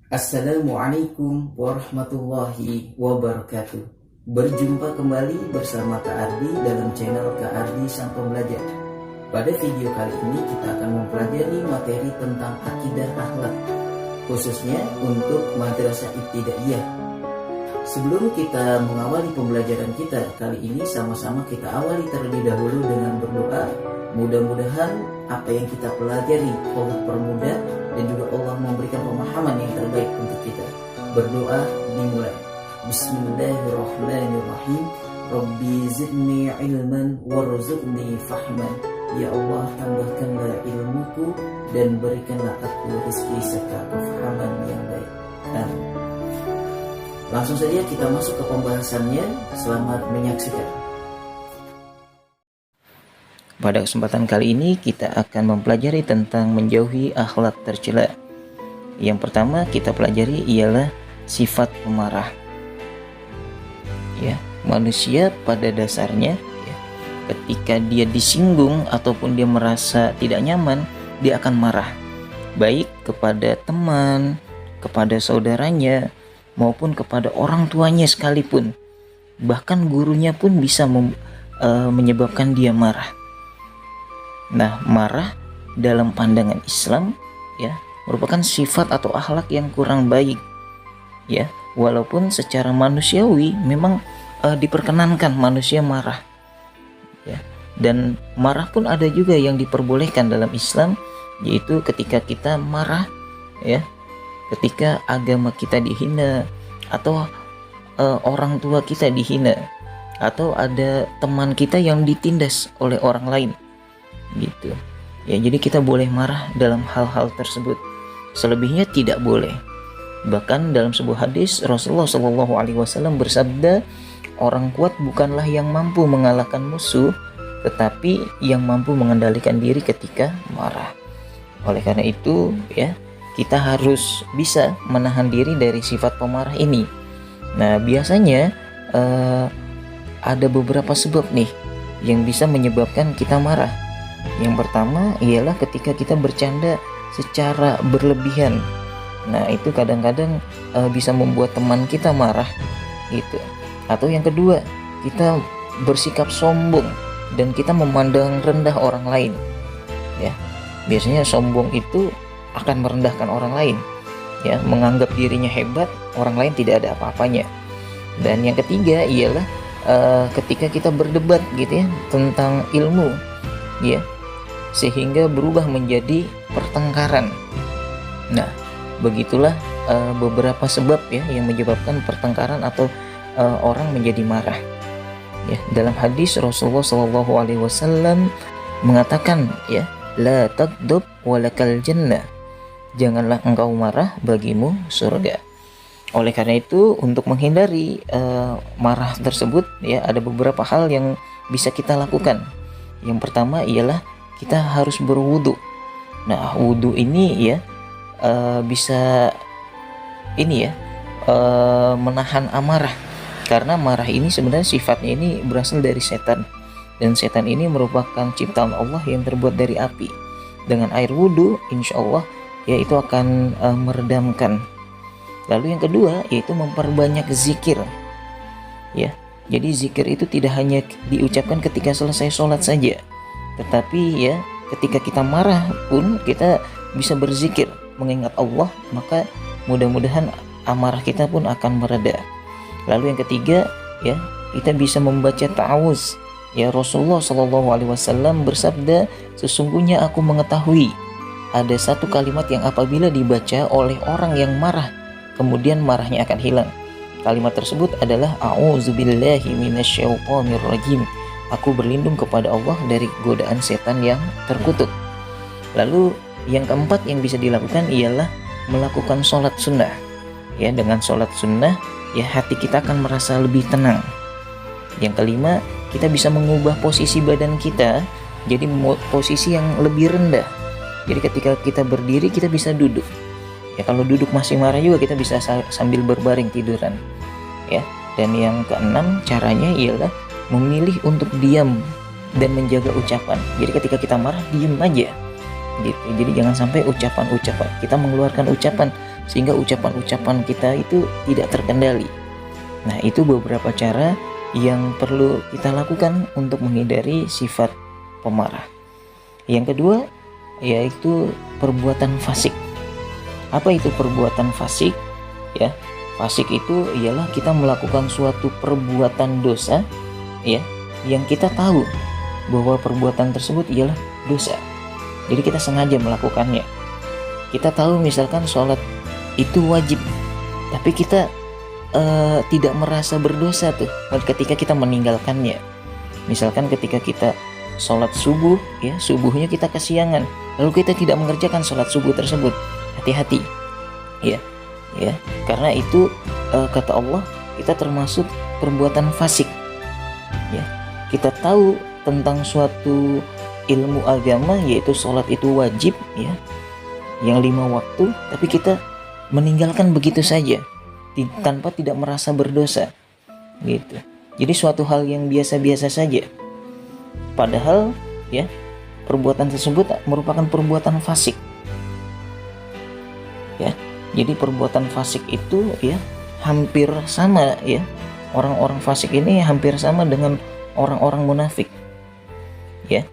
Assalamualaikum warahmatullahi wabarakatuh. Berjumpa kembali bersama Kak Ardi dalam channel Kak Ardi Sang Pembelajar. Pada video kali ini kita akan mempelajari materi tentang akidah akhlak, khususnya untuk madrasah ibtidaiyah. Sebelum kita mengawali pembelajaran kita kali ini, sama-sama kita awali terlebih dahulu dengan berdoa. Mudah-mudahan apa yang kita pelajari Allah permudah dan juga Allah memberikan pemahaman yang terbaik untuk kita. Berdoa dimulai. Bismillahirrahmanirrahim. Rabbi zidni ilman warzuqni fahman. Ya Allah, tambahkanlah ilmuku dan berikanlah aku rezeki serta kefahaman yang baik. Amin. Langsung saja kita masuk ke pembahasannya. Selamat menyaksikan. Pada kesempatan kali ini kita akan mempelajari tentang menjauhi akhlak tercela. Yang pertama kita pelajari ialah sifat pemarah. Ya, manusia pada dasarnya ya, ketika dia disinggung ataupun dia merasa tidak nyaman, dia akan marah. Baik kepada teman, kepada saudaranya, maupun kepada orang tuanya sekalipun. Bahkan gurunya pun bisa menyebabkan dia marah. Nah, marah dalam pandangan Islam ya merupakan sifat atau akhlak yang kurang baik. Ya, walaupun secara manusiawi memang diperkenankan manusia marah. Ya, dan marah pun ada juga yang diperbolehkan dalam Islam, yaitu ketika kita marah ya, ketika agama kita dihina atau orang tua kita dihina atau ada teman kita yang ditindas oleh orang lain. Gitu ya, jadi kita boleh marah dalam hal-hal tersebut, selebihnya tidak boleh. Bahkan dalam sebuah hadis Rasulullah SAW bersabda, orang kuat bukanlah yang mampu mengalahkan musuh, tetapi yang mampu mengendalikan diri ketika marah. Oleh karena itu ya, kita harus bisa menahan diri dari sifat pemarah ini. Nah, biasanya ada beberapa sebab nih yang bisa menyebabkan kita marah. Yang pertama ialah ketika kita bercanda secara berlebihan. Nah, itu kadang-kadang bisa membuat teman kita marah gitu. Atau yang kedua, kita bersikap sombong dan kita memandang rendah orang lain. Ya. Biasanya sombong itu akan merendahkan orang lain. Ya, menganggap dirinya hebat, orang lain tidak ada apa-apanya. Dan yang ketiga ialah ketika kita berdebat gitu ya tentang ilmu. Ya, sehingga berubah menjadi pertengkaran. Nah, begitulah beberapa sebab ya yang menyebabkan pertengkaran atau orang menjadi marah. Ya, dalam hadis Rasulullah SAW mengatakan ya, la taghdab walakal jannah. Janganlah engkau marah, bagimu surga. Oleh karena itu, untuk menghindari marah tersebut ya, ada beberapa hal yang bisa kita lakukan. Yang pertama ialah kita harus berwudu. Nah, wudu ini ya bisa ini ya menahan amarah, karena marah ini sebenarnya sifatnya ini berasal dari setan, dan setan ini merupakan ciptaan Allah yang terbuat dari api. Dengan air wudu insya Allah ya itu akan meredamkan. Lalu yang kedua yaitu memperbanyak zikir ya. Jadi zikir itu tidak hanya diucapkan ketika selesai sholat saja, tetapi ya ketika kita marah pun kita bisa berzikir mengingat Allah, maka mudah-mudahan amarah kita pun akan mereda. Lalu yang ketiga ya, kita bisa membaca ta'awuz. Ya, Rasulullah SAW bersabda, sesungguhnya aku mengetahui ada satu kalimat yang apabila dibaca oleh orang yang marah, kemudian marahnya akan hilang. Kalimat tersebut adalah a'udzubillahi minasyaitonirrajim. Aku berlindung kepada Allah dari godaan setan yang terkutuk. Lalu yang keempat yang bisa dilakukan ialah melakukan sholat sunnah. Ya, dengan sholat sunnah ya hati kita akan merasa lebih tenang. Yang kelima, kita bisa mengubah posisi badan kita jadi posisi yang lebih rendah. Jadi ketika kita berdiri kita bisa duduk. Ya, kalau duduk masih marah juga kita bisa sambil berbaring tiduran. Ya, dan yang keenam caranya ialah memilih untuk diam dan menjaga ucapan. Jadi ketika kita marah, diam aja gitu. Jadi jangan sampai ucapan kita mengeluarkan ucapan sehingga ucapan-ucapan kita itu tidak terkendali. Nah, itu beberapa cara yang perlu kita lakukan untuk menghindari sifat pemarah. Yang kedua yaitu perbuatan fasik. Apa itu perbuatan fasik? Ya, fasik itu ialah kita melakukan suatu perbuatan dosa, ya, yang kita tahu bahwa perbuatan tersebut ialah dosa. Jadi kita sengaja melakukannya. Kita tahu misalkan sholat itu wajib, tapi kita tidak merasa berdosa tuh ketika kita meninggalkannya. Misalkan ketika kita sholat subuh, ya, subuhnya kita kesiangan, lalu kita tidak mengerjakan sholat subuh tersebut. Hati-hati, ya, karena itu kata Allah, kita termasuk perbuatan fasik. Ya, kita tahu tentang suatu ilmu agama, yaitu sholat itu wajib, ya, yang 5 waktu, tapi kita meninggalkan begitu saja tanpa tidak merasa berdosa, gitu. Jadi suatu hal yang biasa-biasa saja, padahal ya perbuatan tersebut merupakan perbuatan fasik. Ya, jadi perbuatan fasik itu ya hampir sama, ya, orang-orang fasik ini hampir sama dengan orang-orang munafik, ya.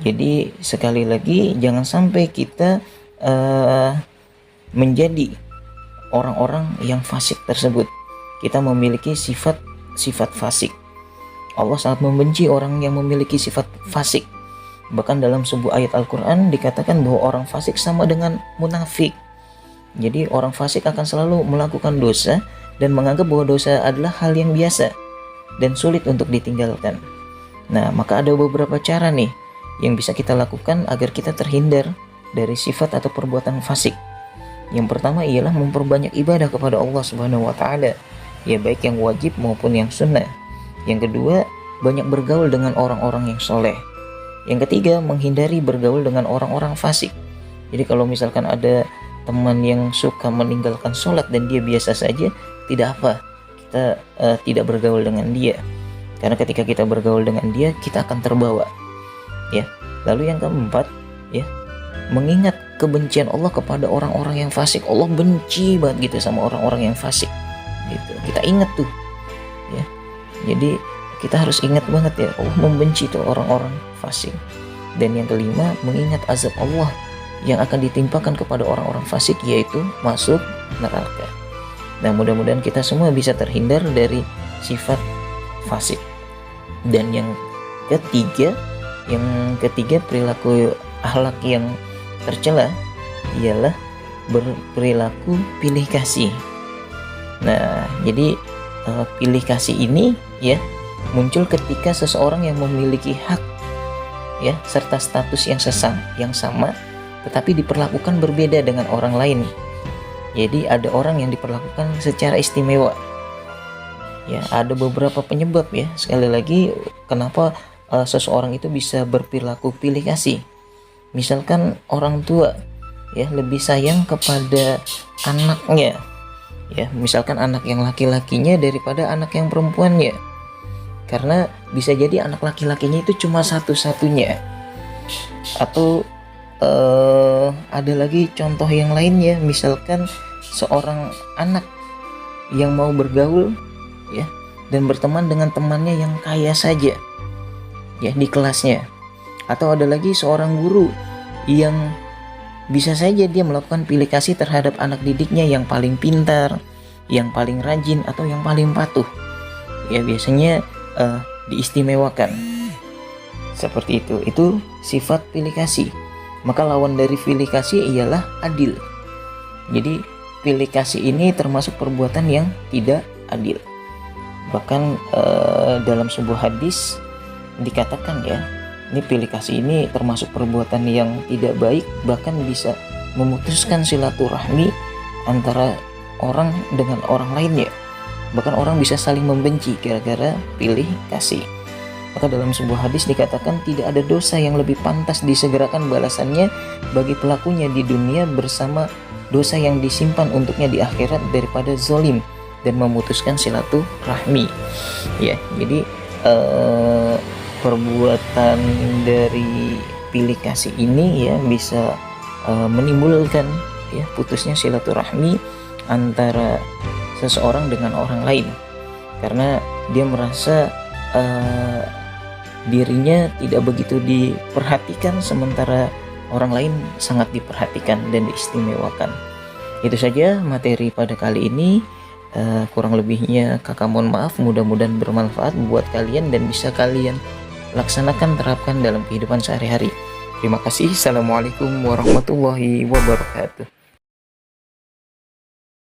Jadi sekali lagi jangan sampai kita menjadi orang-orang yang fasik tersebut. Kita memiliki sifat fasik. Allah sangat membenci orang yang memiliki sifat fasik. Bahkan dalam sebuah ayat Al-Quran dikatakan bahwa orang fasik sama dengan munafik. Jadi orang fasik akan selalu melakukan dosa dan menganggap bahwa dosa adalah hal yang biasa dan sulit untuk ditinggalkan. Nah, maka ada beberapa cara nih yang bisa kita lakukan agar kita terhindar dari sifat atau perbuatan fasik. Yang pertama ialah memperbanyak ibadah kepada Allah Subhanahu wa taala, ya, baik yang wajib maupun yang sunnah. Yang kedua, banyak bergaul dengan orang-orang yang soleh. Yang ketiga, menghindari bergaul dengan orang-orang fasik. Jadi kalau misalkan ada teman yang suka meninggalkan sholat dan dia biasa saja, tidak apa, kita tidak bergaul dengan dia, karena ketika kita bergaul dengan dia kita akan terbawa, ya. Lalu yang keempat, ya, mengingat kebencian Allah kepada orang-orang yang fasik. Allah benci banget gitu sama orang-orang yang fasik, gitu. Kita ingat tuh, ya. Jadi kita harus ingat banget, ya, Allah membenci tuh orang-orang fasik. Dan yang kelima, mengingat azab Allah yang akan ditimpakan kepada orang-orang fasik, yaitu masuk neraka. Nah, mudah-mudahan kita semua bisa terhindar dari sifat fasik. Dan yang ketiga perilaku akhlak yang tercela ialah berperilaku pilih kasih. Nah, jadi pilih kasih ini, ya, muncul ketika seseorang yang memiliki hak, ya, serta status yang sama tetapi diperlakukan berbeda dengan orang lain. Jadi ada orang yang diperlakukan secara istimewa. Ya, ada beberapa penyebab, ya. Sekali lagi, kenapa seseorang itu bisa berperilaku pilih kasih. Misalkan orang tua, ya, lebih sayang kepada anaknya, ya, misalkan anak yang laki-lakinya daripada anak yang perempuannya, karena bisa jadi anak laki-lakinya itu cuma satu-satunya. Atau ada lagi contoh yang lainnya, misalkan seorang anak yang mau bergaul, ya, dan berteman dengan temannya yang kaya saja, ya, di kelasnya. Atau ada lagi seorang guru yang bisa saja dia melakukan pilih kasih terhadap anak didiknya yang paling pintar, yang paling rajin, atau yang paling patuh, ya, biasanya diistimewakan seperti itu sifat pilih kasih. Maka lawan dari pilih kasih ialah adil. Jadi pilih kasih ini termasuk perbuatan yang tidak adil. Bahkan dalam sebuah hadis dikatakan, ya, ini pilih kasih ini termasuk perbuatan yang tidak baik, bahkan bisa memutuskan silaturahmi antara orang dengan orang lainnya. Bahkan orang bisa saling membenci gara-gara pilih kasih. Maka dalam sebuah hadis dikatakan tidak ada dosa yang lebih pantas disegerakan balasannya bagi pelakunya di dunia bersama dosa yang disimpan untuknya di akhirat daripada zalim dan memutuskan silaturahmi. Ya, jadi perbuatan dari pilih kasih ini, ya, bisa menimbulkan ya, putusnya silaturahmi antara seseorang dengan orang lain, karena dia merasa dirinya tidak begitu diperhatikan sementara orang lain sangat diperhatikan dan diistimewakan. Itu saja materi pada kali ini. Kurang lebihnya kakak mohon maaf, mudah-mudahan bermanfaat buat kalian dan bisa kalian laksanakan, terapkan dalam kehidupan sehari-hari. Terima kasih. Assalamualaikum warahmatullahi wabarakatuh.